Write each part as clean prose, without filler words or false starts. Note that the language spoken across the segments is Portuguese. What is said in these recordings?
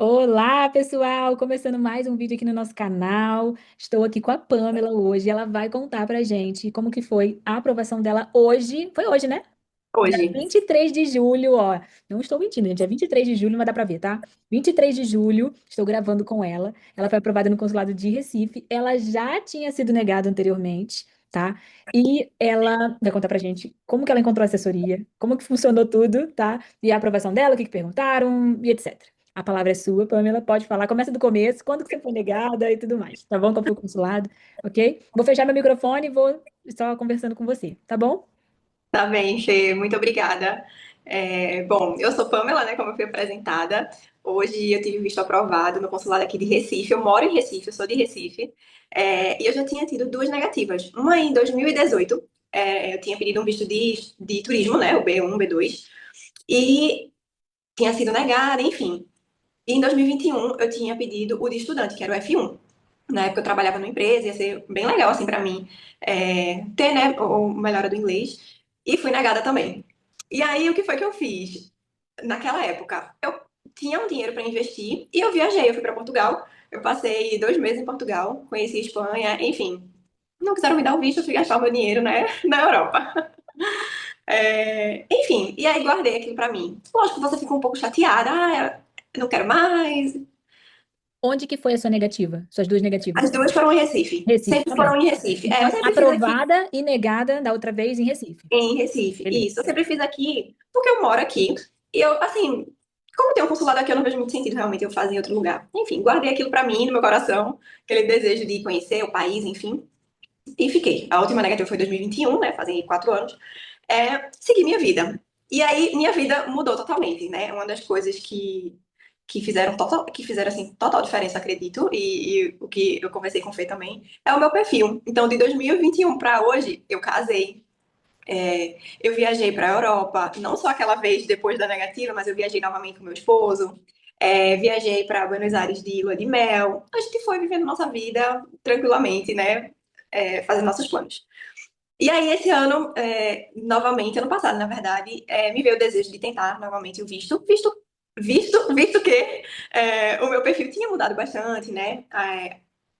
Olá, pessoal! Começando mais um vídeo aqui no nosso canal. Estou aqui com a Pamela hoje. Ela vai contar pra gente como que foi a aprovação dela hoje. Foi hoje, né? Dia Hoje. 23 de julho, ó. Não estou mentindo, gente. É 23 de julho, mas dá pra ver, tá? 23 de julho, estou gravando com ela. Ela foi aprovada no consulado de Recife. Ela já tinha sido negada anteriormente, tá? E ela vai contar pra gente como que ela encontrou a assessoria, como que funcionou tudo, tá? E a aprovação dela, o que que perguntaram e etc. A palavra é sua, Pamela. Pode falar. Começa do começo, quando que você foi negada e tudo mais, tá bom? Como foi o consulado, ok? Vou fechar meu microfone e vou só conversando com você, tá bom? Tá bem, Fê, muito obrigada. Bom, eu sou Pamela, né, como eu fui apresentada. Hoje eu tive visto aprovado no consulado aqui de Recife. Eu moro em Recife, eu sou de Recife. E eu já tinha tido duas negativas. Uma em 2018, eu tinha pedido um visto de turismo, né, o B1, B2, e tinha sido negada, enfim. E em 2021 eu tinha pedido o de estudante, que era o F1. Na época eu trabalhava numa empresa, ia ser bem legal, assim, pra mim, ter, né, o melhora do inglês. E fui negada também. E aí, o que foi que eu fiz? Naquela época, eu tinha um dinheiro para investir e eu viajei. Eu fui para Portugal. Eu passei 2 meses em Portugal, conheci a Espanha, enfim. Não quiseram me dar o visto, eu fui gastar o meu dinheiro, né, na Europa. Enfim, e aí guardei aquilo para mim. Lógico que você fica um pouco chateada. Eu não quero mais. Onde que foi a sua negativa? Suas duas As negativas? duas foram em Recife. Recife, Sempre tá bom. foram em Recife. Eu Então, sempre fiz aqui aprovada e negada da outra vez em Recife. em Recife. Beleza. Isso, eu sempre fiz aqui porque eu moro aqui. E eu, assim, como tem um consulado aqui, eu não vejo muito sentido realmente eu fazer em outro lugar. Enfim, guardei aquilo pra mim, no meu coração, aquele desejo de conhecer o país, enfim. E fiquei. A última negativa foi em 2021, né? Fazem 4 anos. Segui minha vida. E aí, minha vida mudou totalmente, né? Uma das coisas que fizeram assim, total diferença, acredito, e o que eu conversei com o Fê também, é o meu perfil. Então, de 2021 para hoje, eu casei. Eu viajei para a Europa, não só aquela vez depois da negativa, mas eu viajei novamente com meu esposo. Viajei para Buenos Aires de lua de mel. A gente foi vivendo nossa vida tranquilamente, né? Fazendo nossos planos. E aí, esse ano, novamente, ano passado, na verdade, me veio o desejo de tentar novamente o visto. Visto que o meu perfil tinha mudado bastante, né?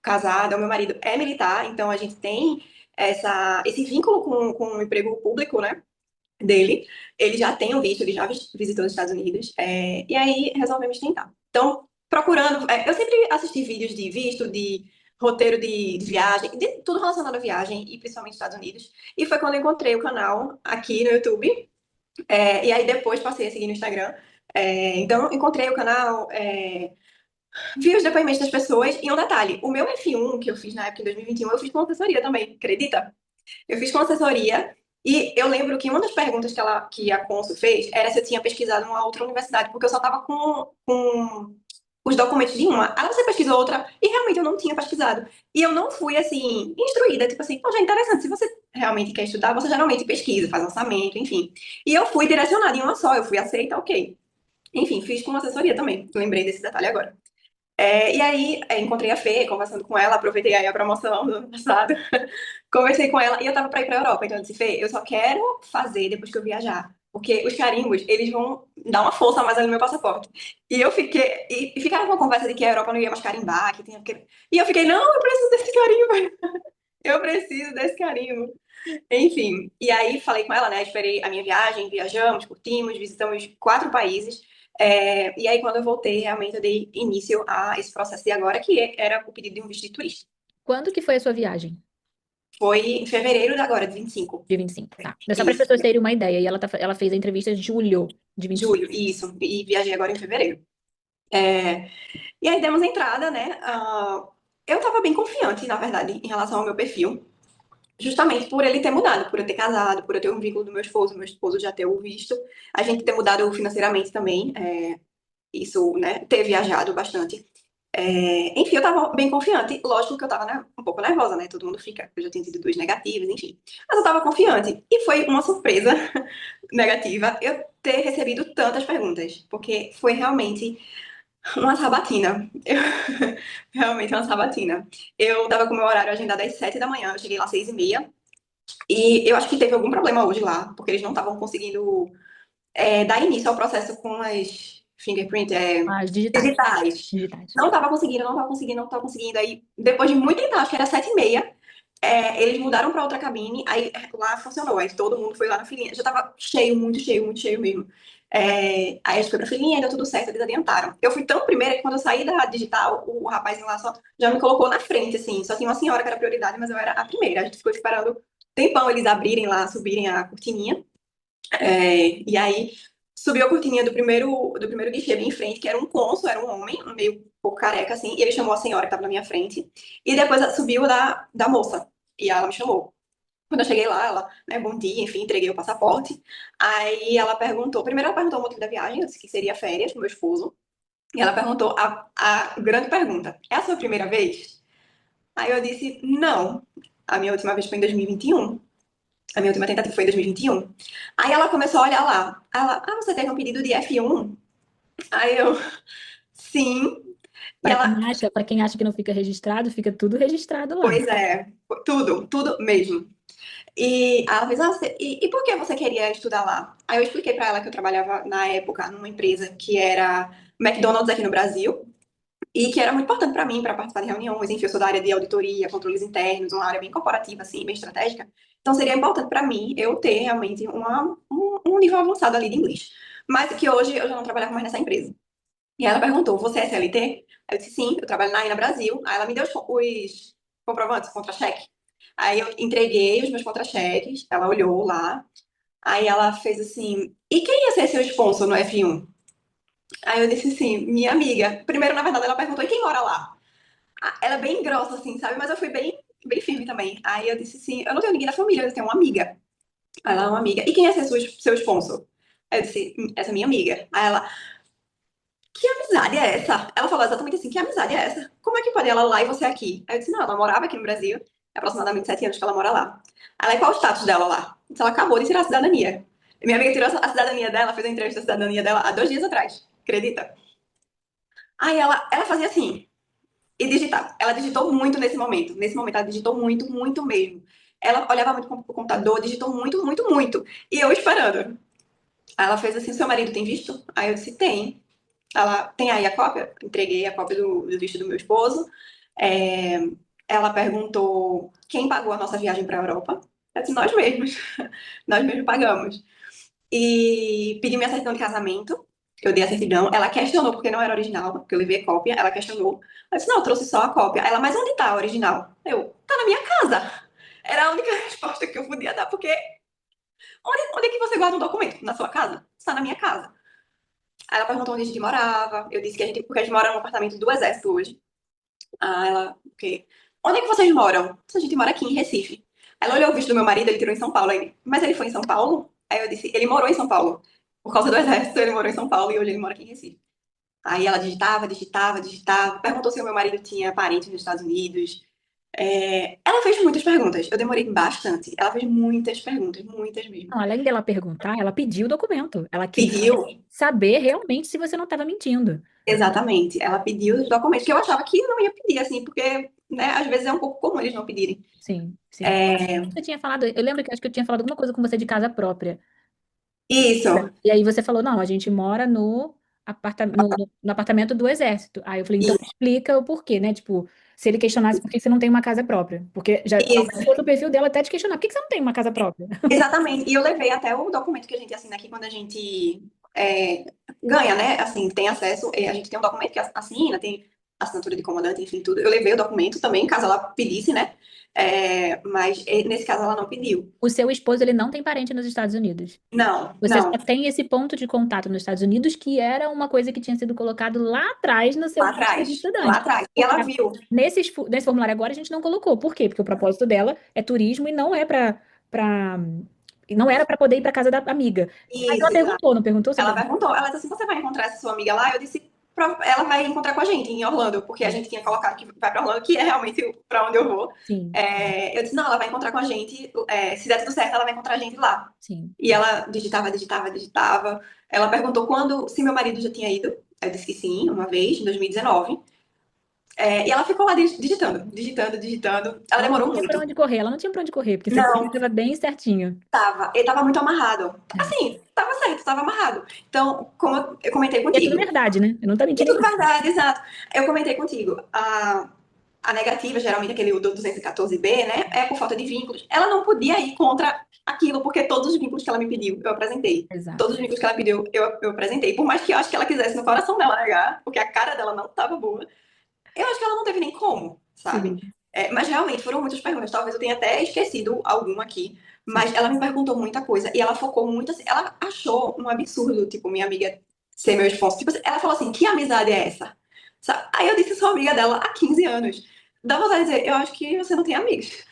Casada, o meu marido é militar, então a gente tem esse vínculo com o emprego público, né? Dele. Ele já tem o visto, ele já visitou os Estados Unidos. E aí resolvemos tentar. Então, procurando. Eu sempre assisti vídeos de visto, de roteiro de viagem, de tudo relacionado à viagem, e principalmente Estados Unidos. E foi quando eu encontrei o canal aqui no YouTube. E aí depois passei a seguir no Instagram. Então, encontrei o canal, vi os depoimentos das pessoas. E um detalhe: o meu F1, que eu fiz na época em 2021, eu fiz com assessoria também, acredita? Eu fiz com assessoria e eu lembro que uma das perguntas que a Consul fez era se eu tinha pesquisado uma outra universidade, porque eu só estava com os documentos de uma. Aí você pesquisou outra e realmente eu não tinha pesquisado. E eu não fui, assim, instruída, tipo assim, poxa, é interessante, se você realmente quer estudar, você geralmente pesquisa, faz lançamento, enfim. E eu fui direcionada em uma só, eu fui aceita, ok. Enfim, fiz com assessoria também, lembrei desse detalhe agora. E aí, encontrei a Fê, conversando com ela, aproveitei aí a promoção do ano passado. Conversei com ela e eu tava pra ir pra Europa. Então eu disse, Fê, eu só quero fazer depois que eu viajar. Porque os carimbos, eles vão dar uma força a mais ali no meu passaporte. E eu fiquei. E ficaram com uma conversa de que a Europa não ia mais carimbar, que tinha que. E eu fiquei, não, eu preciso desse carimbo. Eu preciso desse carimbo. Enfim. E aí falei com ela, né? Esperei a minha viagem, viajamos, curtimos, visitamos 4 países. E aí, quando eu voltei, realmente eu dei início a esse processo de agora, que era o pedido de um visto de turista. Quando que foi a sua viagem? Foi em fevereiro de agora, de 25. De 25, tá. É só para as Isso. pessoas terem uma ideia. E ela fez a entrevista em julho de 25. Julho, isso. E viajei agora em fevereiro. É, e aí demos entrada, né? Eu tava bem confiante, na verdade, em relação ao meu perfil. Justamente por ele ter mudado, por eu ter casado, por eu ter um vínculo do meu esposo já ter o visto, a gente ter mudado financeiramente também, isso, né, ter viajado bastante. Enfim, eu tava bem confiante. Lógico que eu tava, né, um pouco nervosa, né? Todo mundo fica. Eu já tinha tido duas negativas, enfim. Mas eu tava confiante. E foi uma surpresa negativa eu ter recebido tantas perguntas. Porque foi realmente uma sabatina. Realmente uma sabatina. Eu tava com o meu horário agendado às 7 da manhã. Eu cheguei lá às 6h30. E eu acho que teve algum problema hoje lá. Porque eles não estavam conseguindo dar início ao processo com as fingerprint, As digitais. digitais. Digitais. Não estava conseguindo, não estava conseguindo, não estava conseguindo. Aí, depois de muito tentar, acho que era 7h30, eles mudaram para outra cabine, aí lá funcionou. Aí todo mundo foi lá na filinha. Já tava cheio, muito cheio mesmo. Aí a gente foi pra filinha, deu tudo certo, eles adiantaram. Eu fui tão primeira que quando eu saí da digital, o rapazinho lá só já me colocou na frente, assim. Só tinha uma senhora que era prioridade, mas eu era a primeira. A gente ficou esperando tempão eles abrirem lá, subirem a cortininha. E aí subiu a cortininha do primeiro guichê bem em frente, que era um cônsul, era um homem, meio um pouco careca, assim, e ele chamou a senhora que estava na minha frente, e depois subiu da moça, e ela me chamou. Quando eu cheguei lá, ela, né, bom dia, enfim, entreguei o passaporte. Aí ela perguntou, primeiro ela perguntou o motivo da viagem, eu disse que seria férias com meu esposo, e ela perguntou a grande pergunta, é a sua primeira vez? Aí eu disse, não, a minha última vez foi em 2021. A minha última tentativa foi em 2021. Aí ela começou a olhar lá. Ela, você teve um pedido de F1? Aí eu, sim. E ela, Para quem acha que não fica registrado, fica tudo registrado lá. pois é, tudo mesmo. E ela fez, e por que você queria estudar lá? Aí eu expliquei pra ela que eu trabalhava na época numa empresa que era McDonald's aqui no Brasil e que era muito importante pra mim para participar de reuniões. Enfim, eu sou da área de auditoria, controles internos, uma área bem corporativa, assim, bem estratégica. Então seria importante pra mim eu ter realmente um nível avançado ali de inglês. Mas que hoje eu já não trabalhava mais nessa empresa. E ela perguntou, você é CLT? Eu disse, sim, eu trabalho na AINA Brasil. Aí ela me deu os comprovantes, contra-cheque. Aí eu entreguei os meus contra-cheques, ela olhou lá, aí ela fez assim, e quem ia ser seu sponsor no F1? Aí eu disse assim, minha amiga. Primeiro, na verdade, ela perguntou, e quem mora lá? Ela é bem grossa, assim, sabe? Mas eu fui bem firme também. Aí eu disse assim, eu não tenho ninguém da família, eu tenho uma amiga. Aí ela é uma amiga. E quem ia ser seu sponsor? Aí eu disse, essa é minha amiga. Aí ela, que amizade é essa? Ela falou exatamente assim, que amizade é essa? Como é que pode ela lá e você aqui? Aí eu disse, não, ela morava aqui no Brasil, é aproximadamente 7 anos que ela mora lá. Ela, qual é o status dela lá? Eu disse, ela acabou de tirar a cidadania. Minha amiga tirou a cidadania dela, fez a entrevista da cidadania dela há 2 dias atrás, acredita? Aí ela fazia assim, e digitava. Ela digitou muito nesse momento. Nesse momento, ela digitou muito, muito mesmo. Ela olhava muito pro computador, digitou muito, muito, muito. E eu esperando. Aí ela fez assim, seu marido tem visto? Aí eu disse, tem. Ela tem aí a cópia? Entreguei a cópia do visto do meu esposo. É, ela perguntou quem pagou a nossa viagem para a Europa. Eu disse, nós mesmos. Nós mesmos pagamos. E pedi minha certidão de casamento. Eu dei a certidão. Ela questionou porque não era original, porque eu levei a cópia. Ela questionou. Eu disse, não, eu trouxe só a cópia. Ela, mas onde tá a original? Eu, tá na minha casa. Era a única resposta que eu podia dar, porque onde é que você guarda um documento? Na sua casa? Está na minha casa. Aí ela perguntou onde a gente morava. Eu disse que porque a gente mora num apartamento do Exército hoje. Ah, ela, o quê? Onde é que vocês moram? A gente mora aqui em Recife. Ela olhou o visto do meu marido, ele tirou em São Paulo. Aí, mas ele foi em São Paulo? Aí eu disse, ele morou em São Paulo. Por causa do Exército, ele morou em São Paulo e hoje ele mora aqui em Recife. Aí ela digitava. Perguntou se o meu marido tinha parentes nos Estados Unidos. Ela fez muitas perguntas. Eu demorei bastante. Ela fez muitas perguntas, muitas mesmo. Não, além dela perguntar, ela pediu o documento. Ela queria Pediu, saber realmente se você não estava mentindo. exatamente. Ela pediu os documentos, que eu achava que não ia pedir, assim, porque, né, às vezes é um pouco comum eles não pedirem. Sim, sim. Você tinha falado, eu lembro que acho que eu tinha falado alguma coisa com você de casa própria. Isso, E aí você falou, não, a gente mora no apartamento do Exército. Aí eu falei, então isso, explica o porquê, né? Tipo, se ele questionasse por que você não tem uma casa própria. Porque já isso. aumentou no perfil dela até te questionar, por que você não tem uma casa própria? Exatamente. E eu levei até o documento que a gente assina aqui quando a gente é, ganha, né? Assim, tem acesso. A gente tem um documento que assina, tem assinatura de comandante, enfim, tudo. Eu levei o documento também, caso ela pedisse, né? Mas nesse caso ela não pediu. O seu esposo, ele não tem parente nos Estados Unidos. Não, Você não. só tem esse ponto de contato nos Estados Unidos, que era uma coisa que tinha sido colocado lá atrás no seu Lá visto de atrás. Lá estudante. atrás. E Porque ela viu. nesse formulário agora a gente não colocou. Por quê? Porque o propósito dela é turismo e não é para não era para poder ir para casa da amiga. Mas ela Isso, exato. perguntou, não perguntou Ela sobre isso? perguntou. Ela disse assim: você vai encontrar essa sua amiga lá? Eu disse: ela vai encontrar com a gente em Orlando, porque a Sim, gente tinha colocado que vai para Orlando, que é realmente para onde eu vou. sim, Eu disse: não, ela vai encontrar com a gente. Se der tudo certo, ela vai encontrar a gente lá. sim. E ela digitava. Ela perguntou se meu marido já tinha ido. Eu disse que sim, uma vez, em 2019. E ela ficou lá digitando. Ela Ela não demorou tinha para muito. onde correr, ela não tinha para onde correr, porque seu perfil Não, estava bem certinho. tava. Ele tava muito amarrado. É. Assim, tava certo, tava amarrado. Então, como eu comentei E é tudo contigo, verdade, né? Eu não tô e mentindo em tudo nada. verdade, exato. Eu comentei contigo, a negativa, geralmente aquele do 214B, né, é por falta de vínculos. Ela não podia ir contra aquilo, porque todos os vínculos que ela me pediu, eu apresentei. Todos Exato. os vínculos que ela pediu, eu apresentei. Por mais que eu acho que ela quisesse no coração dela negar, porque a cara dela não estava boa, eu acho que ela não teve nem como, sabe? Sim, Mas realmente foram muitas perguntas. Talvez eu tenha até esquecido alguma aqui. sim. Mas ela me perguntou muita coisa. E ela focou muito assim. Ela achou um absurdo, tipo, minha amiga ser meu esposo. Tipo, ela falou assim: que amizade é essa? Sabe? Aí eu disse: sou amiga dela há 15 anos. Dá vontade de dizer: eu acho que você não tem amigos.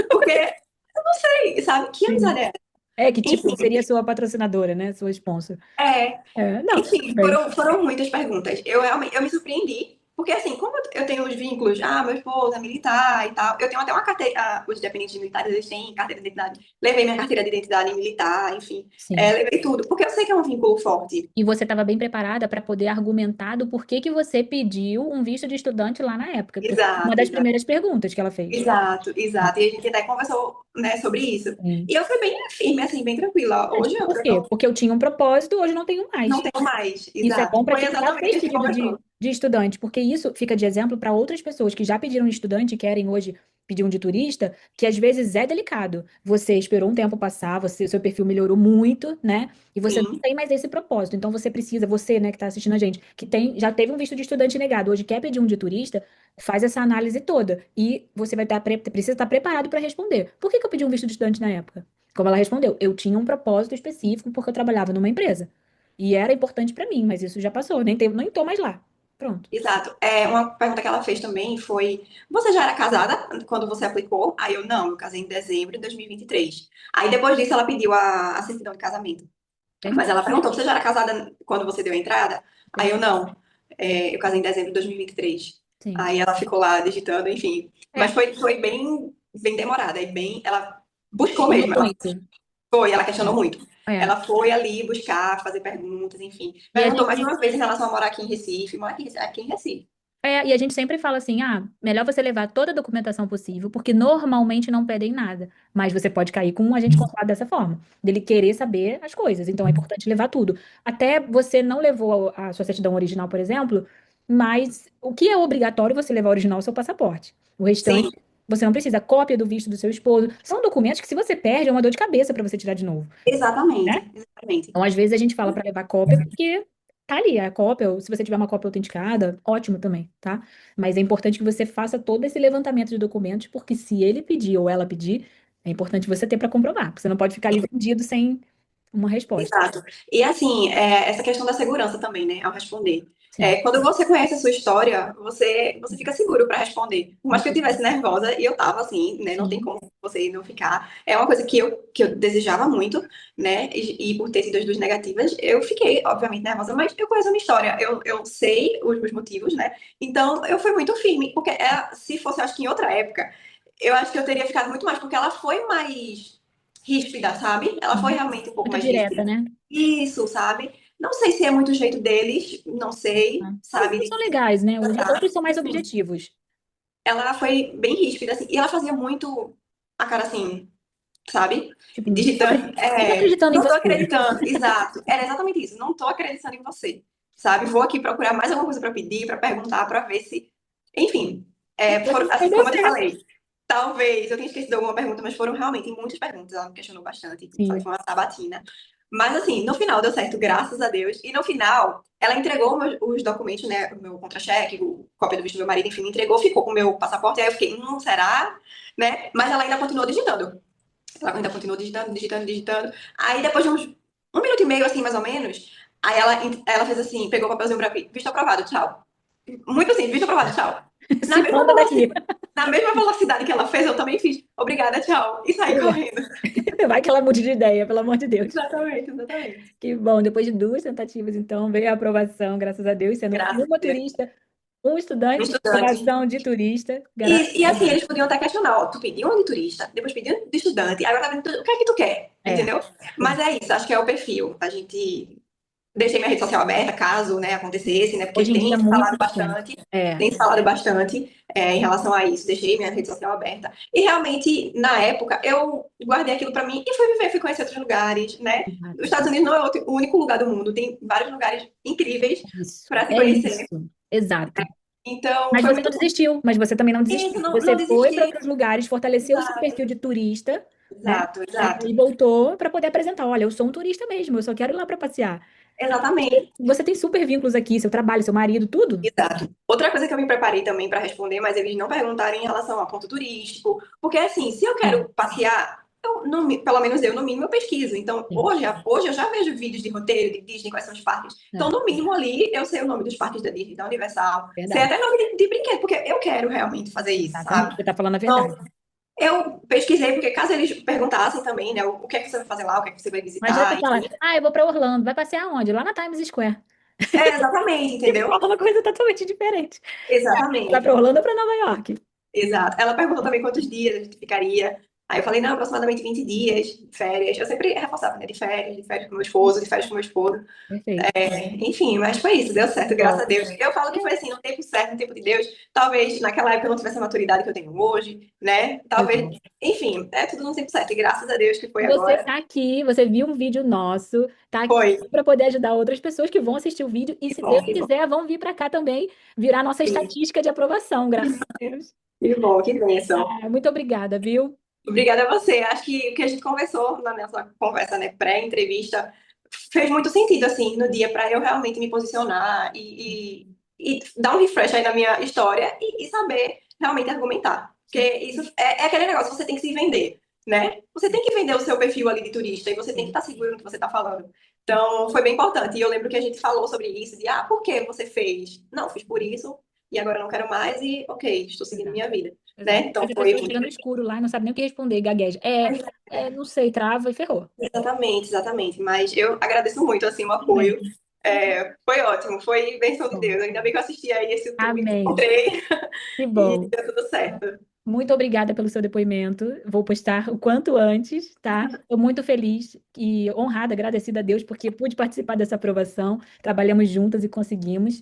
Porque, eu não sei, sabe? Que Sim. amizade é essa? É que, tipo, Enfim, seria sua patrocinadora, né? Sua sponsor. é, É, não, tudo enfim, bem. foram muitas perguntas. Eu realmente, eu me surpreendi, porque assim, como eu tenho os vínculos, meu esposo é militar e tal, eu tenho até uma carteira, os dependentes militares, eles têm carteira de identidade. Levei minha carteira de identidade militar, enfim, Sim. levei tudo, porque eu sei que é um vínculo forte. E você estava bem preparada para poder argumentar do porquê que você pediu um visto de estudante lá na época, porque foi uma Exato, das exato. primeiras perguntas que ela fez. Exato, exato. E a gente até conversou, né, sobre isso. Sim. E eu fui bem firme, assim, bem tranquila. É, Hoje tipo, por eu quê? Porque eu tinha um propósito, hoje não tenho não mais. tenho mais. Isso é bom Exato. para Foi quem já exatamente o fez que a gente pedido conversou. de estudante, porque isso fica de exemplo para outras pessoas que já pediram de estudante e querem hoje pedir um de turista, que às vezes é delicado. Você esperou um tempo passar, seu perfil melhorou muito, né? E você não Sim, tem mais esse propósito. Então você precisa, você, né, que está assistindo a gente, que tem, já teve um visto de estudante negado, hoje quer pedir um de turista, faz essa análise toda. E você vai estar, precisa estar preparado para responder. Por que que eu pedi um visto de estudante na época? Como ela respondeu, eu tinha um propósito específico porque eu trabalhava numa empresa. E era importante pra mim, mas isso já passou, nem tô mais lá. Pronto. exato. Uma pergunta que ela fez também foi: você já era casada quando você aplicou? Aí eu, não, eu casei em dezembro de 2023. Aí depois disso ela pediu a certidão de casamento. Mas Perfeito, ela perguntou: você já era casada quando você deu a entrada? Aí eu, perfeito. não, eu casei em dezembro de 2023. Sim. Aí ela ficou lá digitando, enfim. Mas É, foi bem, bem demorada e bem. Ela buscou questionou mesmo, muito. ela questionou muito. É. Ela foi ali buscar, fazer perguntas, enfim. E a Perguntou mais gente, uma vez em relação a morar aqui em Recife. Mora aqui em Recife. e a gente sempre fala assim, melhor você levar toda a documentação possível, porque normalmente não pedem nada. Mas você pode cair com um agente consulado dessa forma, dele querer saber as coisas. Então é importante levar tudo. Até você não levou a sua certidão original, por exemplo, mas o que é obrigatório você levar original é o seu passaporte. O Sim, restante, você não precisa. Cópia do visto do seu esposo. São documentos que, se você perde, é uma dor de cabeça para você tirar de novo, né? exatamente, exatamente. Então, às vezes, a gente fala para levar cópia porque tá ali a cópia, ou se você tiver uma cópia autenticada, ótimo também, tá? Mas é importante que você faça todo esse levantamento de documentos, porque se ele pedir ou ela pedir, é importante você ter para comprovar, porque você não pode ficar ali vendido sem uma resposta. Exato. E assim, essa questão da segurança também, né, ao responder. Sim. Quando você conhece a sua história, você fica seguro para responder. Por mais que eu estivesse nervosa, e eu estava assim, né, não tem Sim. como você não ficar. É uma coisa que eu desejava muito, né, e por ter sido as duas negativas, eu fiquei, obviamente, nervosa, mas eu conheço a minha história, eu sei os motivos, né, então eu fui muito firme, porque se fosse, acho que em outra época, eu acho que eu teria ficado muito mais, porque ela foi mais ríspida, sabe? Ela foi Sim. realmente um pouco Muito mais direta, ríspida. né? Isso, sabe? Não sei se é muito o jeito deles, não sei, Os sabe? dois são legais, né? Os Tratar. outros são mais Sim. objetivos. Ela foi bem ríspida, assim, e ela fazia muito a cara assim, sabe? Tipo, Digitando. não tô acreditando em Não tô você. acreditando, exato. Era exatamente isso, não tô acreditando em você, sabe? Vou aqui procurar mais alguma coisa para pedir, para perguntar, para ver se. Enfim, Aí assim, deu como eu te certo. falei, talvez eu tenha esquecido alguma pergunta, mas foram realmente muitas perguntas. Ela me questionou bastante. Foi Sim. uma sabatina. Mas, assim, no final deu certo, graças a Deus. E no final, ela entregou os documentos, né? O meu contra-cheque, cópia do visto do meu marido, enfim, me entregou, ficou com o meu passaporte. Aí eu fiquei, será? Né? Mas ela ainda continuou digitando. Ela ainda continuou digitando, digitando, digitando. Aí depois de uns 1 minuto e meio, assim, mais ou menos, aí ela fez assim, pegou o papelzinho pra mim, visto aprovado, tchau. Muito assim, visto aprovado, tchau. Na Se mesma manda daqui. velocidade, na mesma velocidade que ela fez, eu também fiz. Obrigada, tchau. E saí Pois é. correndo. Vai que ela mude de ideia, pelo amor de Deus. Exatamente, exatamente. Que bom, depois de duas tentativas, então, veio a aprovação, graças a Deus, sendo Graças uma a Deus. turista, um Um estudante, estudante. aprovação de turista, graças E a assim, Deus. eles podiam até questionar, ó, tu pediu um de turista, depois pediu um de estudante, agora tá vendo o que é que tu quer? É, Entendeu? Mas sim, é isso, acho que é o perfil. A gente deixei minha rede social aberta, caso, né, acontecesse, né, porque Hoje em dia é muito importante. É, tem se falado bastante em relação a isso. Deixei minha rede social aberta. E realmente, na época, eu guardei aquilo para mim e fui viver, fui conhecer outros lugares, né? Os exato. Estados Unidos não é o único lugar do mundo, tem vários lugares incríveis Isso. para se É conhecer. isso. Exato. Então, Mas foi você não muito bom. desistiu, mas você também não desistiu. Isso, não, Você não foi para desisti. outros lugares, fortaleceu o seu Exato, perfil de turista, né? exato, E exato. voltou para poder apresentar. Olha, eu sou um turista mesmo, eu só quero ir lá para passear. Exatamente. Você tem super vínculos aqui, seu trabalho, seu marido, tudo. Exato. Outra coisa que eu me preparei também para responder, mas eles não perguntaram em relação a ponto turístico, porque assim, se eu Sim, quero passear, pelo menos eu, no mínimo, eu pesquiso. Então, sim. hoje eu já vejo vídeos de roteiro de Disney, quais são os parques. Então, É, no mínimo ali, eu sei o nome dos parques da Disney, da Universal, sei verdade. até nome de brinquedo, porque eu quero realmente fazer isso, Exatamente. sabe? Você está falando a Então, verdade. eu pesquisei, porque caso eles perguntassem também, né, o que é que você vai fazer lá, o que é que você vai Imagina você visitar, falar, enfim. ah, eu vou para Orlando, vai passear onde? Lá na Times Square. É, exatamente, E entendeu? fala uma coisa totalmente diferente. Vai Exatamente. para Orlando ou para Nova York? Exato. Ela perguntou também quantos dias a gente ficaria. Aí eu falei, não, aproximadamente 20 dias de férias. Eu sempre reforçava, né? De férias com meu esposo, de férias com meu esposo. Perfeito. Enfim, mas foi isso, deu certo, graças Bom, a Deus. Eu falo que foi assim, no tempo certo, no tempo de Deus. Talvez naquela época eu não tivesse a maturidade que eu tenho hoje, né? Talvez, exato. enfim, é tudo no tempo certo. E graças a Deus que foi Você agora. está aqui, você viu um vídeo nosso, tá aqui Foi. para poder ajudar outras pessoas que vão assistir o vídeo e, Que se bom, Deus que bom. quiser, vão vir para cá também, virar nossa estatística de aprovação, graças a Deus. Que bom, que bênção. Ah, muito obrigada, viu? Obrigada a você. Acho que o que a gente conversou na nossa conversa, né, pré-entrevista, fez muito sentido, assim, no dia, para eu realmente me posicionar e dar um refresh aí na minha história e saber realmente argumentar. Porque isso é aquele negócio, você tem que se vender, né? Você tem que vender o seu perfil ali de turista e você tem que estar seguro no que você está falando. Então, foi bem importante. E eu lembro que a gente falou sobre isso, de, por que você fez? Não, fiz por isso, e agora não quero mais, e ok, estou seguindo Exato, minha vida, né? exato. Então, Mas a foi pessoa chega no escuro lá e não sabe nem o que responder, gagueja. Não sei, trava e ferrou. exatamente, exatamente. Mas eu agradeço muito, assim, o Amém. apoio. Foi ótimo, foi bênção de Bom, Deus. Ainda bem que eu assisti aí esse YouTube, amém. encontrei Que e bom. deu tudo certo. Muito obrigada pelo seu depoimento. Vou postar o quanto antes, tá? Estou muito feliz e honrada, agradecida a Deus, porque pude participar dessa aprovação. Trabalhamos juntas e conseguimos.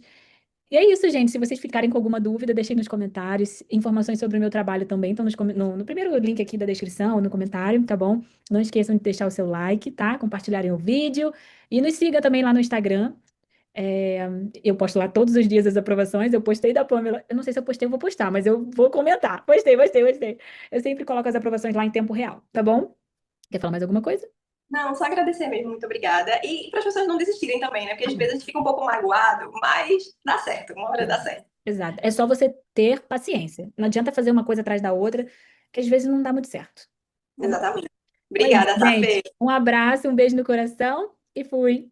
E é isso, gente. Se vocês ficarem com alguma dúvida, deixem nos comentários. Informações sobre o meu trabalho também estão no primeiro link aqui da descrição, no comentário, tá bom? Não esqueçam de deixar o seu like, tá? Compartilharem o vídeo. E nos siga também lá no Instagram. É, eu posto lá todos os dias as aprovações. Eu postei da Pamela. Eu não sei se eu postei, eu vou postar, mas eu vou comentar. Postei, postei, postei. Eu sempre coloco as aprovações lá em tempo real, tá bom? Quer falar mais alguma coisa? Não, só agradecer mesmo, muito obrigada. E para as pessoas não desistirem também, né? Porque às Amém. vezes a gente fica um pouco magoado, mas dá certo, uma hora dá Exato. certo. Exato. É só você ter paciência. Não adianta fazer uma coisa atrás da outra, que às vezes não dá muito certo. Tá bom? Exatamente. Então é isso, Obrigada, tá, gente. Fê? Um abraço, um beijo no coração e fui.